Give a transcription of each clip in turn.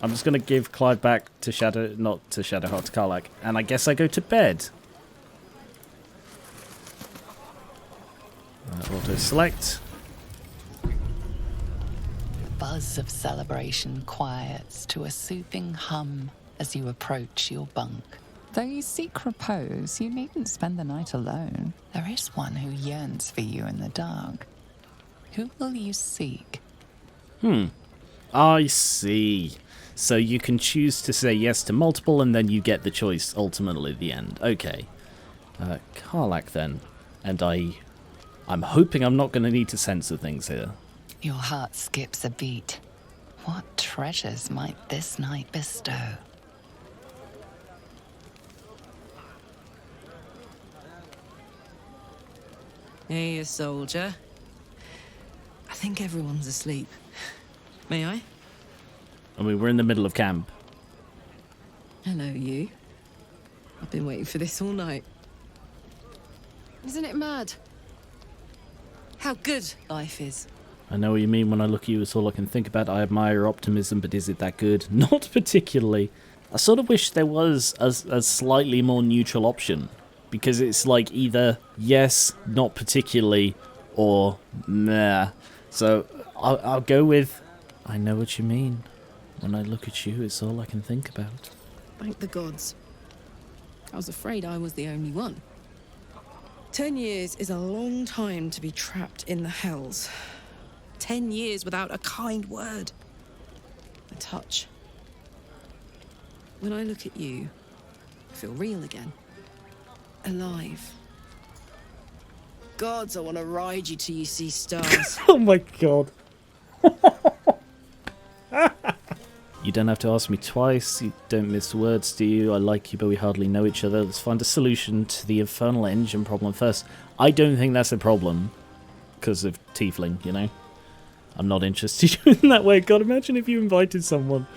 I'm just going to give Clive back to not to Shadowheart, to Karlach. And I guess I go to bed. Auto-select. Buzz of celebration quiets to a soothing hum as you approach your bunk. Though you seek repose, you needn't spend the night alone. There is one who yearns for you in the dark. Who will you seek? I see. So you can choose to say yes to multiple, and then you get the choice ultimately at the end. Okay. Karlach then. And I'm hoping I'm not going to need to censor things here. Your heart skips a beat. What treasures might this night bestow? Hey, soldier. I think everyone's asleep. May I? I mean, we're in the middle of camp. Hello, you. I've been waiting for this all night. Isn't it mad? How good life is. I know what you mean. When I look at you, it's all I can think about. I admire your optimism, but is it that good? Not particularly. I sort of wish there was a slightly more neutral option. Because it's like either yes, not particularly, or meh. So I'll go with, I know what you mean. When I look at you, it's all I can think about. Thank the gods. I was afraid I was the only one. 10 years is a long time to be trapped in the hells. 10 years without a kind word. A touch. When I look at you, I feel real again. Alive. Gods, I want to ride you till you see stars. Oh my god. You don't have to ask me twice. You don't miss words, do you? I like you, but we hardly know each other. Let's find a solution to the infernal engine problem first. I don't think that's a problem. Because of Tiefling, you know? I'm not interested in that way. God, imagine if you invited someone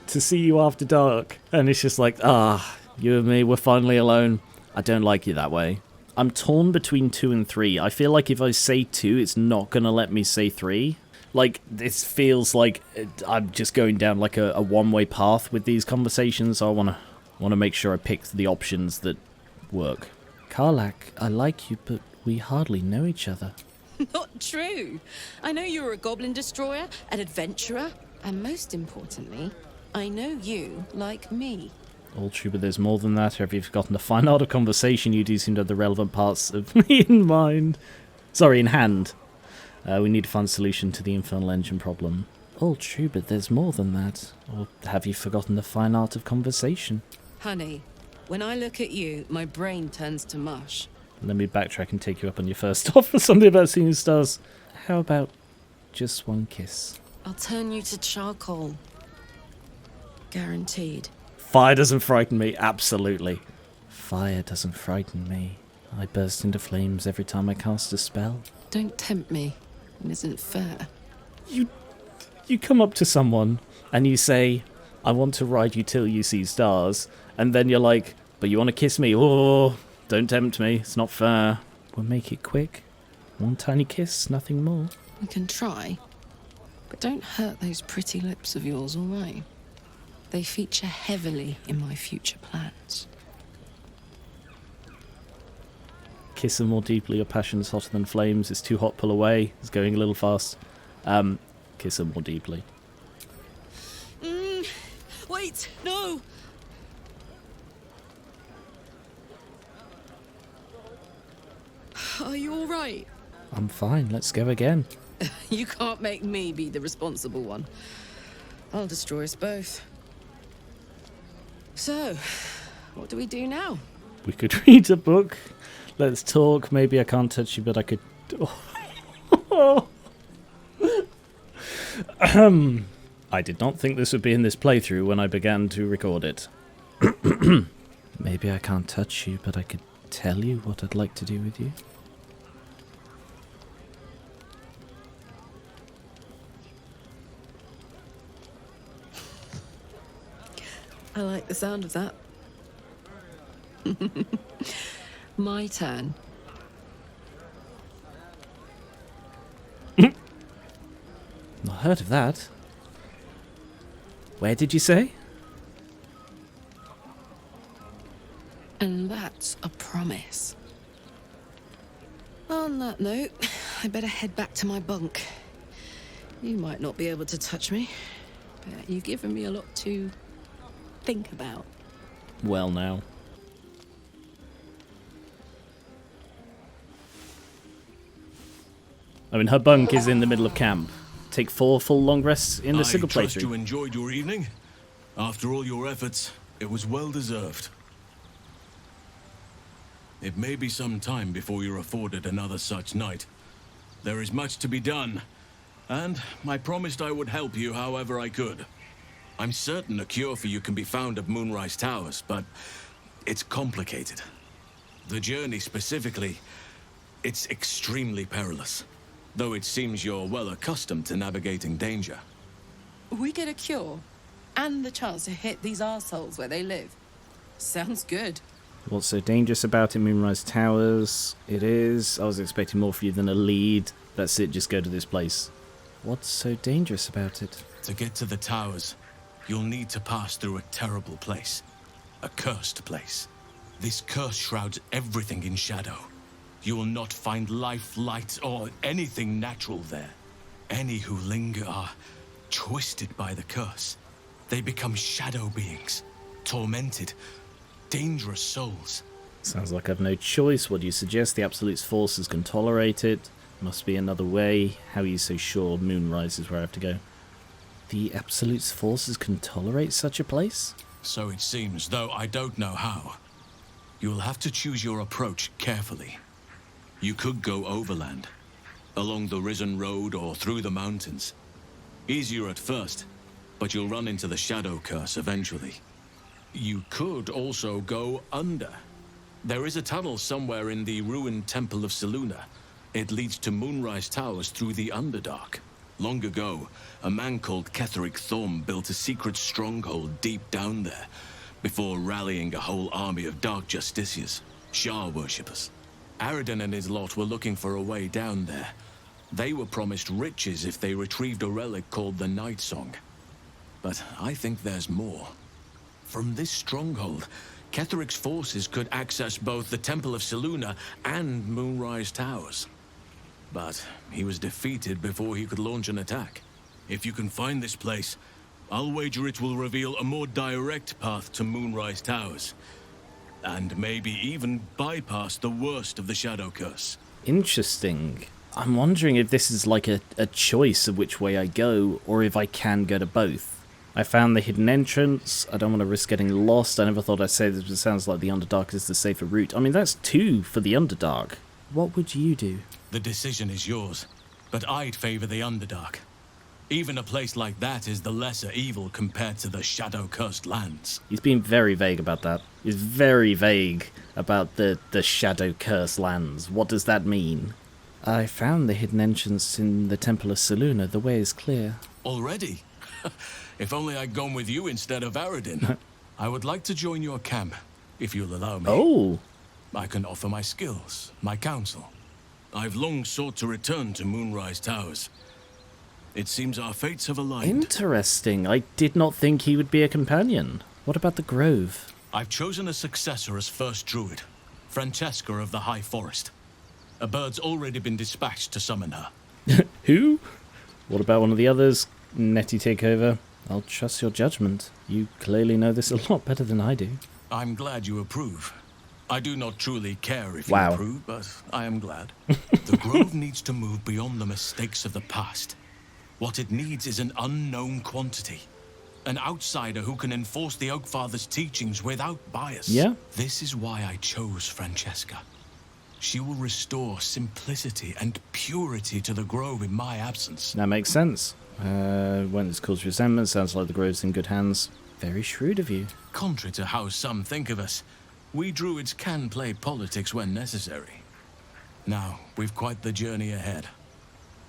to see you after dark. And it's just like, you and me, we're finally alone. I don't like you that way. I'm torn between 2 and 3. I feel like if I say 2, it's not going to let me say 3. Like, this feels like I'm just going down like a one-way path with these conversations. So I want to make sure I pick the options that work. Karlach, I like you, but we hardly know each other. Not true. I know you're a goblin destroyer, an adventurer, and most importantly, I know you like me. All true, but there's more than that. Or have you forgotten the fine art of conversation? You do seem to have the relevant parts of me in mind. Sorry, in hand. We need to find a solution to the infernal engine problem. All true, but there's more than that. Or have you forgotten the fine art of conversation? Honey, when I look at you, my brain turns to mush. Let me backtrack and take you up on your first offer. Something about seeing stars. How about just one kiss? I'll turn you to charcoal. Guaranteed. Fire doesn't frighten me, absolutely. Fire doesn't frighten me. I burst into flames every time I cast a spell. Don't tempt me. It isn't fair. You come up to someone and you say, I want to ride you till you see stars. And then you're like, but you want to kiss me? Oh, don't tempt me. It's not fair. We'll make it quick. One tiny kiss, nothing more. We can try. But don't hurt those pretty lips of yours, all right? They feature heavily in my future plans. Kiss her more deeply. Your passion's hotter than flames. It's too hot, pull away. It's going a little fast. Kiss her more deeply. Wait, no! Are you all right? I'm fine. Let's go again. You can't make me be the responsible one. I'll destroy us both. So, what do we do now? We could read a book. Let's talk. Maybe I can't touch you, but I could... I did not think this would be in this playthrough when I began to record it. Maybe I can't touch you, but I could tell you what I'd like to do with you. I like the sound of that. My turn. Not heard of that. Where did you say? And that's a promise. On that note, I better head back to my bunk. You might not be able to touch me, but you've given me a lot to think about. Well, now. I mean, her bunk is in the middle of camp. Take 4 full long rests in the single I trust playthrough. you enjoyed your evening. After all your efforts, it was well deserved. It may be some time before you're afforded another such night. There is much to be done, and I promised I would help you however I could. I'm certain a cure for you can be found at Moonrise Towers, but it's complicated. The journey specifically, it's extremely perilous, though it seems you're well accustomed to navigating danger. We get a cure, and the chance to hit these arseholes where they live. Sounds good. What's so dangerous about it, Moonrise Towers? It is. I was expecting more from you than a lead. That's it, just go to this place. What's so dangerous about it? To get to the towers, you'll need to pass through a terrible place. A cursed place. This curse shrouds everything in shadow. You will not find life, light, or anything natural there. Any who linger are twisted by the curse. They become shadow beings, tormented, dangerous souls. Sounds like I've no choice. What do you suggest? The Absolute's forces can tolerate it. Must be another way. How are you so sure Moonrise is where I have to go? The Absolute's forces can tolerate such a place? So it seems, though I don't know how. You will have to choose your approach carefully. You could go overland, along the Risen Road or through the mountains. Easier at first, but you'll run into the Shadow Curse eventually. You could also go under. There is a tunnel somewhere in the ruined Temple of Selûne. It leads to Moonrise Towers through the Underdark. Long ago, a man called Ketheric Thorm built a secret stronghold deep down there, before rallying a whole army of Dark Justiciars, Shah worshippers. Aradin and his lot were looking for a way down there. They were promised riches if they retrieved a relic called the Night Song. But I think there's more. From this stronghold, Ketheric's forces could access both the Temple of Selûne and Moonrise Towers. But he was defeated before he could launch an attack. If you can find this place, I'll wager it will reveal a more direct path to Moonrise Towers. And maybe even bypass the worst of the Shadow Curse. Interesting. I'm wondering if this is like a choice of which way I go, or if I can go to both. I found the hidden entrance. I don't want to risk getting lost. I never thought I'd say this, but it sounds like the Underdark is the safer route. I mean, that's 2 for the Underdark. What would you do? The decision is yours, but I'd favor the Underdark. Even a place like that is the lesser evil compared to the shadow-cursed lands. He's been very vague about that. He's very vague about the shadow-cursed lands. What does that mean? I found the hidden entrance in the Temple of Selûne. The way is clear. Already? If only I'd gone with you instead of Aradin. I would like to join your camp, if you'll allow me. Oh! I can offer my skills, my counsel. I've long sought to return to Moonrise Towers. It seems our fates have aligned. Interesting. I did not think he would be a companion. What about the Grove? I've chosen a successor as first druid, Francesca of the High Forest. A bird's already been dispatched to summon her. Who? What about one of the others? Nettie take over. I'll trust your judgment. You clearly know this a lot better than I do. I'm glad you approve. I do not truly care if Wow. you approve, but I am glad. The Grove needs to move beyond the mistakes of the past. What it needs is an unknown quantity. An outsider who can enforce the Oakfather's teachings without bias. Yeah? This is why I chose Francesca. She will restore simplicity and purity to the Grove in my absence. That makes sense. When it's caused resentment, sounds like the Grove's in good hands. Very shrewd of you. Contrary to how some think of us, we druids can play politics when necessary. Now, we've quite the journey ahead.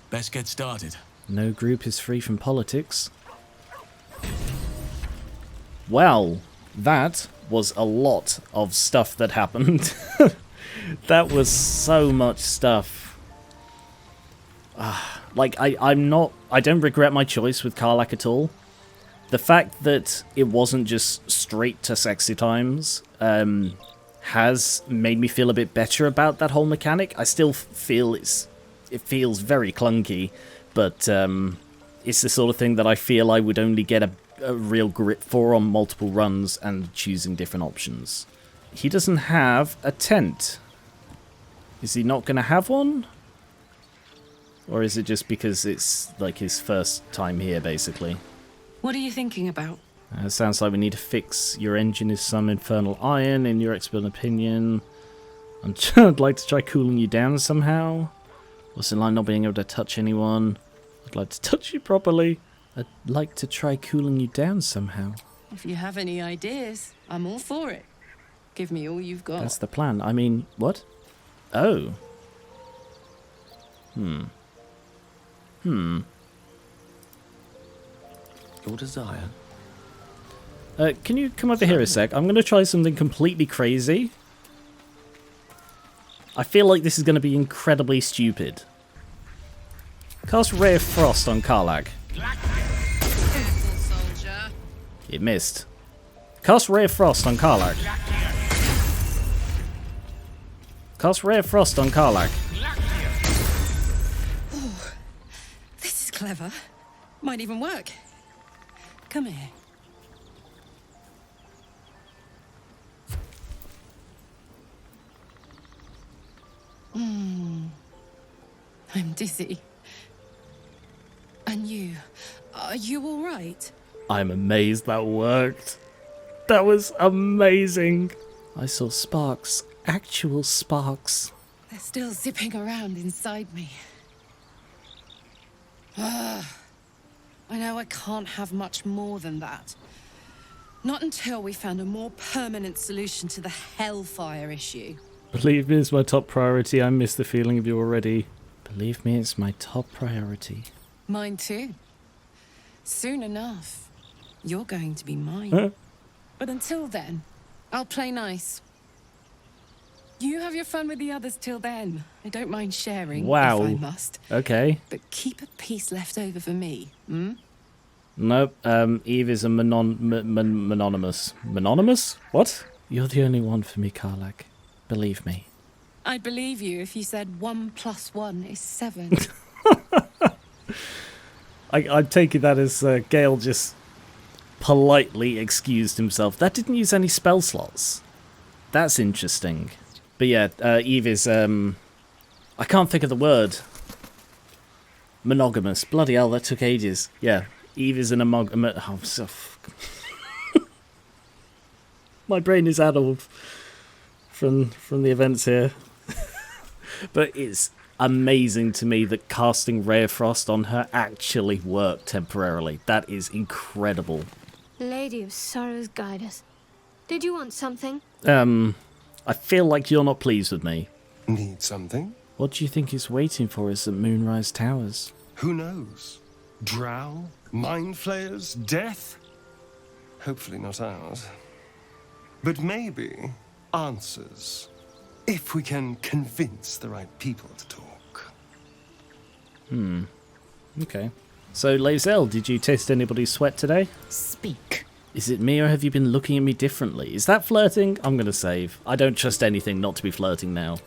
Best get started. No group is free from politics. Well, that was a lot of stuff that happened. That was so much stuff. Like, I don't regret my choice with Karlach at all. The fact that it wasn't just straight to sexy times has made me feel a bit better about that whole mechanic. I still feel it feels very clunky, but it's the sort of thing that I feel I would only get a real grip for on multiple runs and choosing different options. He doesn't have a tent. Is he not going to have one? Or is it just because it's like his first time here, basically? What are you thinking about? It sounds like we need to fix your engine is some infernal iron, in your expert opinion. I'd like to try cooling you down somehow. What's it like not being able to touch anyone? I'd like to touch you properly. I'd like to try cooling you down somehow. If you have any ideas, I'm all for it. Give me all you've got. That's the plan. I mean, what? Oh. Your desire. Can you come over here a sec? I'm going to try something completely crazy. I feel like this is going to be incredibly stupid. Cast Ray of Frost on Karlach. It missed. Cast Ray of Frost on Karlach. Cast Ray of Frost on Karlach. Oh, this is clever. Might even work. Come here. I'm dizzy. And you? Are you all right? I'm amazed that worked. That was amazing. I saw sparks. Actual sparks. They're still zipping around inside me. I know I can't have much more than that. Not until we found a more permanent solution to the Hellfire issue. Believe me, it's my top priority. I miss the feeling of you already. Believe me, it's my top priority. Mine too. Soon enough, you're going to be mine. Huh? But until then, I'll play nice. You have your fun with the others till then. I don't mind sharing, Wow. if I must. Okay. But keep a piece left over for me, hmm? Nope. Eve is a mononymous. Mononymous? What? You're the only one for me, Karlach. Believe me. I'd believe you if you said 1 + 1 is 7. I'm taking that as Gale just politely excused himself. That didn't use any spell slots. That's interesting. But yeah, Eve is, I can't think of the word. Monogamous. Bloody hell, that took ages. Yeah, Eve is an oh, so my brain is addled from the events here. But it's amazing to me that casting Ray of Frost on her actually worked temporarily. That is incredible. Lady of Sorrows, guide us. Did you want something? I feel like you're not pleased with me. Need something? What do you think is waiting for us at Moonrise Towers? Who knows? Drow? Mind flayers? Death? Hopefully not ours. But maybe answers. If we can convince the right people to talk. Okay. So, Lae'zel, did you taste anybody's sweat today? Speak. Is it me, or have you been looking at me differently? Is that flirting? I'm going to save. I don't trust anything not to be flirting now.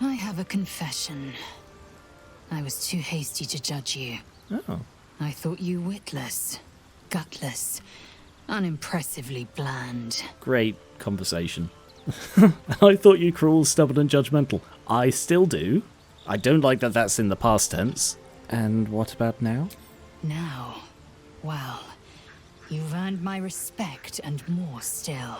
I have a confession. I was too hasty to judge you. Oh. I thought you witless, gutless, unimpressively bland. Great conversation. I thought you cruel, stubborn and judgmental. I still do. I don't like that that's in the past tense. And what about now? Now, well, you've earned my respect and more still.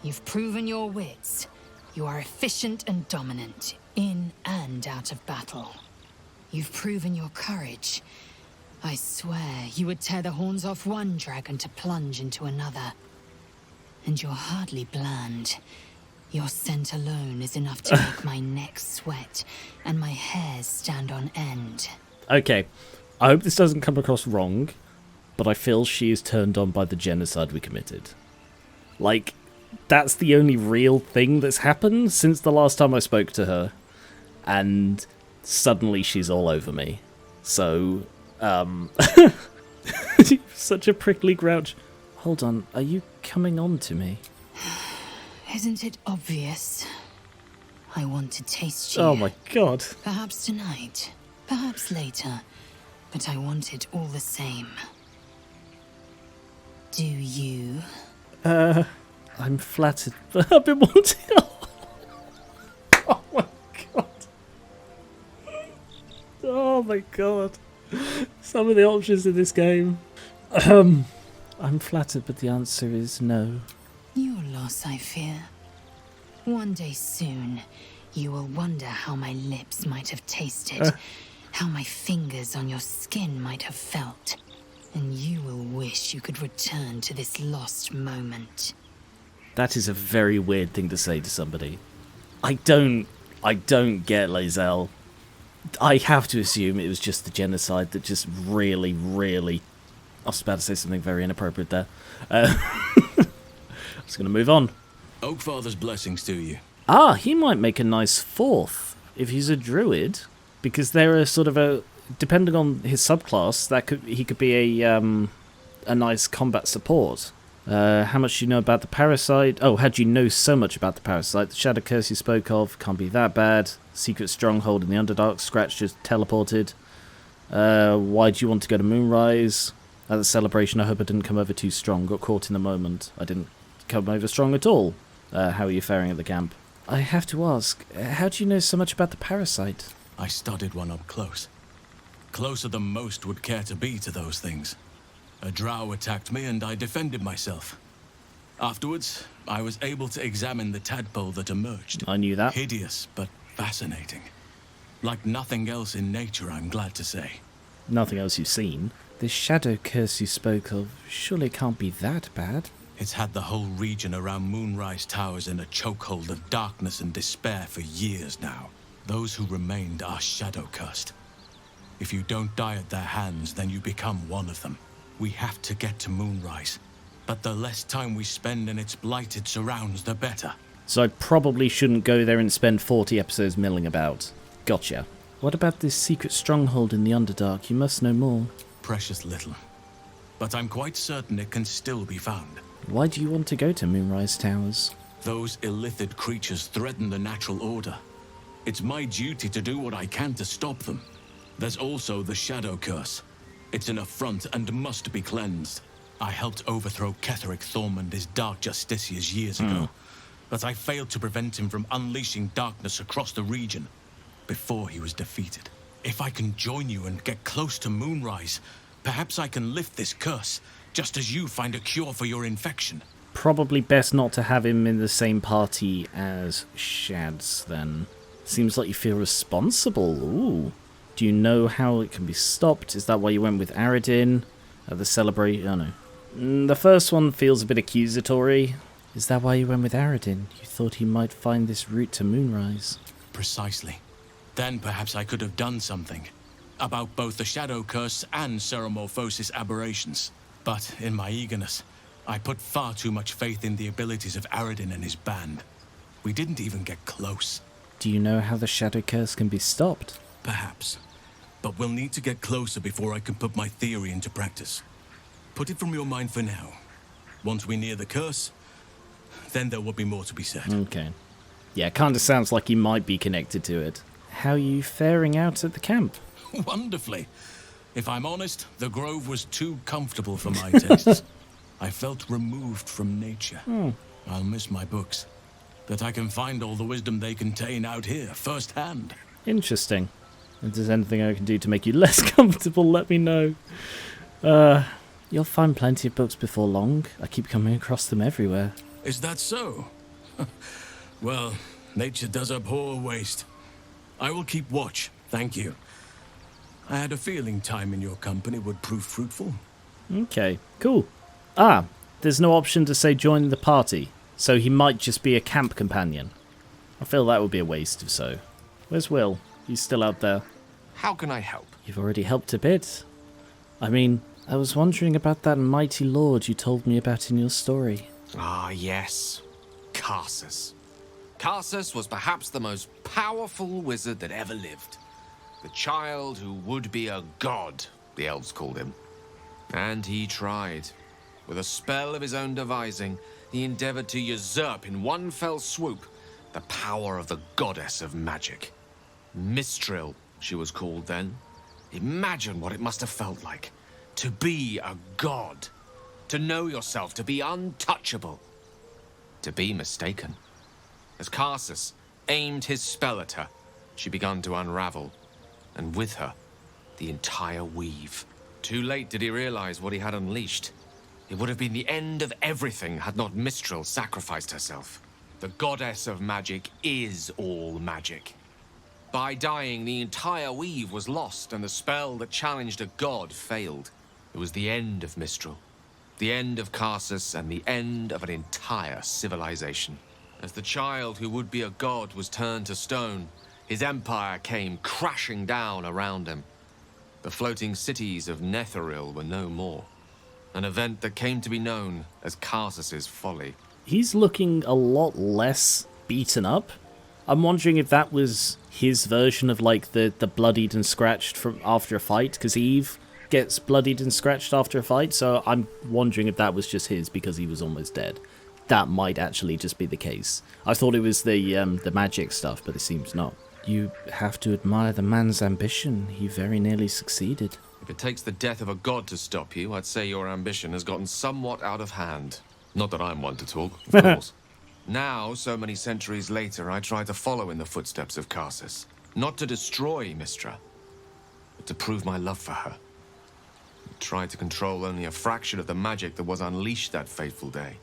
You've proven your wits. You are efficient and dominant, in and out of battle. You've proven your courage. I swear you would tear the horns off one dragon to plunge into another. And you're hardly bland. Your scent alone is enough to make my neck sweat and my hairs stand on end. Okay, I hope this doesn't come across wrong, but I feel she is turned on by the genocide we committed. Like, that's the only real thing that's happened since the last time I spoke to her. And suddenly she's all over me. So, Such a prickly grouch. Hold on, are you coming on to me? Isn't it obvious? I want to taste you. Oh my god. Perhaps tonight, perhaps later, but I want it all the same. Do you? I'm flattered, but I've been wanting... Oh my god. Oh my god. Some of the options in this game. I'm flattered, but the answer is no. Your loss, I fear. One day soon, you will wonder how my lips might have tasted, how my fingers on your skin might have felt, and you will wish you could return to this lost moment. That is a very weird thing to say to somebody. I don't get Lae'zel. I have to assume it was just the genocide that just really... I was about to say something very inappropriate there. I'm just going to move on. Oakfather's blessings to you. Ah, he might make a nice fourth if he's a druid, because they're a sort of a... Depending on his subclass, he could be a nice combat support. How much do you know about the parasite? Oh, how do you know so much about the parasite? The shadow curse you spoke of can't be that bad. Secret stronghold in the Underdark. Scratch just teleported. Why do you want to go to Moonrise? At the celebration, I hope I didn't come over too strong. Got caught in the moment. I didn't come over strong at all. How are you faring at the camp? I have to ask, how do you know so much about the parasite? I studied one up close. Closer than most would care to be to those things. A drow attacked me and I defended myself. Afterwards, I was able to examine the tadpole that emerged. I knew that. Hideous, but fascinating. Like nothing else in nature, I'm glad to say. Nothing else you've seen. The shadow curse you spoke of surely can't be that bad. It's had the whole region around Moonrise Towers in a chokehold of darkness and despair for years now. Those who remained are shadow cursed. If you don't die at their hands, then you become one of them. We have to get to Moonrise, but the less time we spend in its blighted surrounds, the better. So I probably shouldn't go there and spend 40 episodes milling about. Gotcha. What about this secret stronghold in the Underdark? You must know more. Precious little. But I'm quite certain it can still be found. Why do you want to go to Moonrise Towers? Those illithid creatures threaten the natural order. It's my duty to do what I can to stop them. There's also the shadow curse. It's an affront and must be cleansed. I helped overthrow Ketheric Thorm and his Dark Justiciars years ago, but I failed to prevent him from unleashing darkness across the region before he was defeated. If I can join you and get close to Moonrise, perhaps I can lift this curse, just as you find a cure for your infection. Probably best not to have him in the same party as Shads, then. Seems like you feel responsible. Ooh. Do you know how it can be stopped? Is that why you went with Aradin at the celebration? Oh no. The first one feels a bit accusatory. Is that why you went with Aradin? You thought he might find this route to Moonrise? Precisely. Then perhaps I could have done something about both the Shadow Curse and Ceremorphosis aberrations. But in my eagerness, I put far too much faith in the abilities of Aradin and his band. We didn't even get close. Do you know how the Shadow Curse can be stopped? Perhaps. But we'll need to get closer before I can put my theory into practice. Put it from your mind for now. Once we near the curse, then there will be more to be said. Okay. Yeah, kind of sounds like you might be connected to it. How are you faring out at the camp? Wonderfully. If I'm honest, the grove was too comfortable for my tastes. I felt removed from nature. I'll miss my books. But I can find all the wisdom they contain out here, firsthand. Interesting. If there's anything I can do to make you less comfortable, let me know. You'll find plenty of books before long. I keep coming across them everywhere. Is that so? Well, nature does abhor waste. I will keep watch, thank you. I had a feeling time in your company would prove fruitful. Okay, cool. Ah, there's no option to say join the party, so he might just be a camp companion. I feel that would be a waste if so. Where's Will? He's still out there. How can I help? You've already helped a bit. I mean, I was wondering about that mighty lord you told me about in your story. Ah, yes. Karsus. Karsus was perhaps the most powerful wizard that ever lived. The child who would be a god, the elves called him. And he tried. With a spell of his own devising, he endeavored to usurp in one fell swoop the power of the goddess of magic. Mistral, she was called then. Imagine what it must have felt like to be a god, to know yourself, to be untouchable, to be mistaken. As Karsus aimed his spell at her, she began to unravel, and with her, the entire weave. Too late did he realize what he had unleashed. It would have been the end of everything had not Mistral sacrificed herself. The goddess of magic is all magic. By dying, the entire weave was lost, and the spell that challenged a god failed. It was the end of Mistral, the end of Karsus, and the end of an entire civilization. As the child who would be a god was turned to stone, his empire came crashing down around him. The floating cities of Netheril were no more. An event that came to be known as Karsus's folly. He's looking a lot less beaten up. I'm wondering if that was his version of like the bloodied and scratched from after a fight, because Eve gets bloodied and scratched after a fight, so I'm wondering if that was just his because he was almost dead. That might actually just be the case. I thought it was the magic stuff, but it seems not. You have to admire the man's ambition. He very nearly succeeded. If it takes the death of a god to stop you, I'd say your ambition has gotten somewhat out of hand. Not that I'm one to talk, of course. Now, so many centuries later, I try to follow in the footsteps of Karsus. Not to destroy Mistra, but to prove my love for her. I tried to control only a fraction of the magic that was unleashed that fateful day.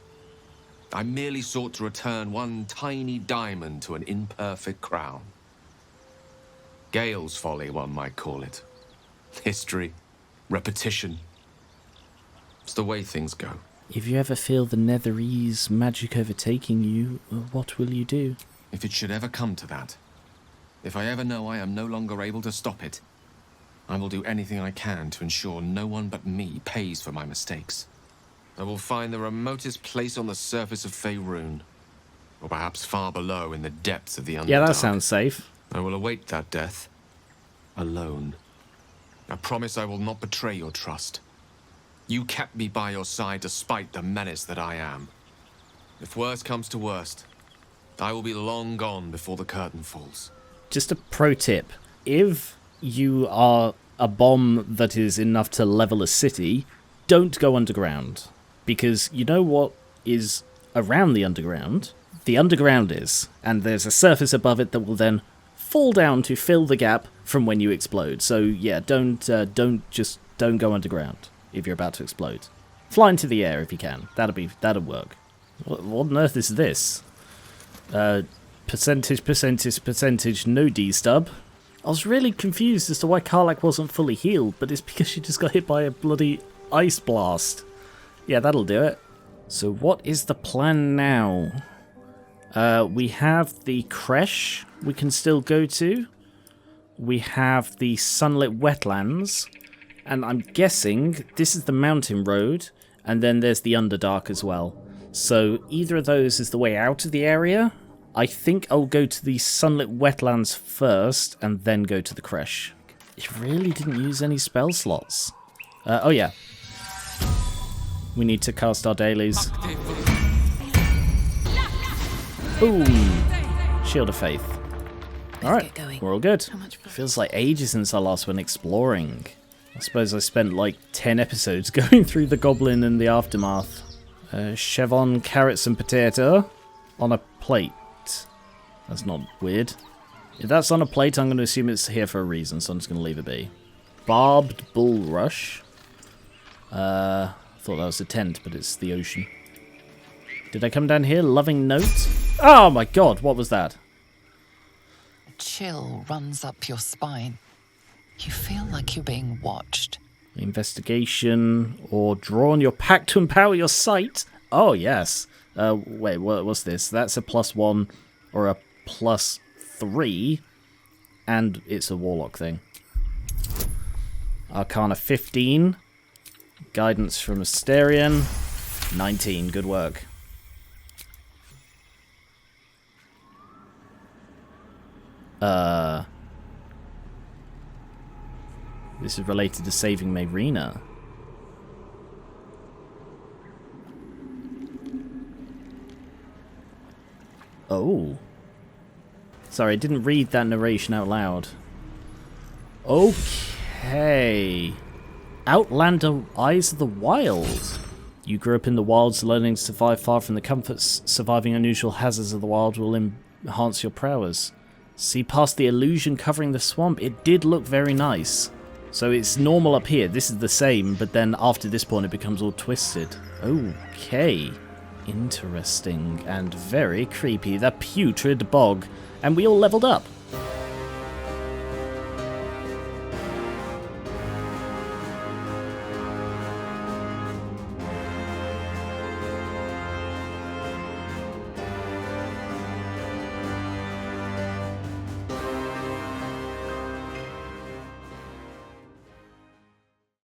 I merely sought to return one tiny diamond to an imperfect crown. Gale's folly, one might call it. History, repetition. It's the way things go. If you ever feel the Netherese magic overtaking you, what will you do? If it should ever come to that, if I ever know I am no longer able to stop it, I will do anything I can to ensure no one but me pays for my mistakes. I will find the remotest place on the surface of Faerun, or perhaps far below in the depths of the Underdark. Yeah, that sounds safe. I will await that death, alone. I promise I will not betray your trust. You kept me by your side despite the menace that I am. If worst comes to worst, I will be long gone before the curtain falls. Just a pro tip. If you are a bomb that is enough to level a city, don't go underground. Because you know what is around the underground? The underground is. And there's a surface above it that will then fall down to fill the gap from when you explode. So yeah, don't go underground if you're about to explode. Fly into the air if you can. That'll work. What on earth is this? Percentage, no D-stub. I was really confused as to why Karlach wasn't fully healed, but it's because she just got hit by a bloody ice blast. Yeah, that'll do it. So what is the plan now? We have the creche we can still go to. We have the sunlit wetlands. And I'm guessing this is the mountain road. And then there's the Underdark as well. So either of those is the way out of the area. I think I'll go to the sunlit wetlands first and then go to the creche. It really didn't use any spell slots. Oh yeah. We need to cast our dailies. Boom! Shield of Faith. Alright, we're all good. Feels like ages since I last went exploring. I suppose I spent like 10 episodes going through the Goblin and the Aftermath. Chevon, carrots and potato on a plate. That's not weird. If that's on a plate, I'm going to assume it's here for a reason, so I'm just going to leave it be. Barbed bulrush. Thought that was a tent, but it's the ocean. Did I come down here? Loving note? Oh my god, what was that? A chill runs up your spine. You feel like you're being watched. Investigation or draw on your pack to empower your sight. Oh, yes. Wait, what's this? That's a +1 or a +3, and it's a Warlock thing. Arcana 15. Guidance from Asterion. 19. Good work. This is related to saving Mayrina. Oh. Sorry, I didn't read that narration out loud. Okay. Outlander Eyes of the Wild. You grew up in the wilds, learning to survive far from the comforts. Surviving unusual hazards of the wild will enhance your prowess. See past the illusion covering the swamp. It did look very nice. So it's normal up here. This is the same, but then after this point it becomes all twisted. Okay. Interesting and very creepy. The putrid bog. And we all leveled up.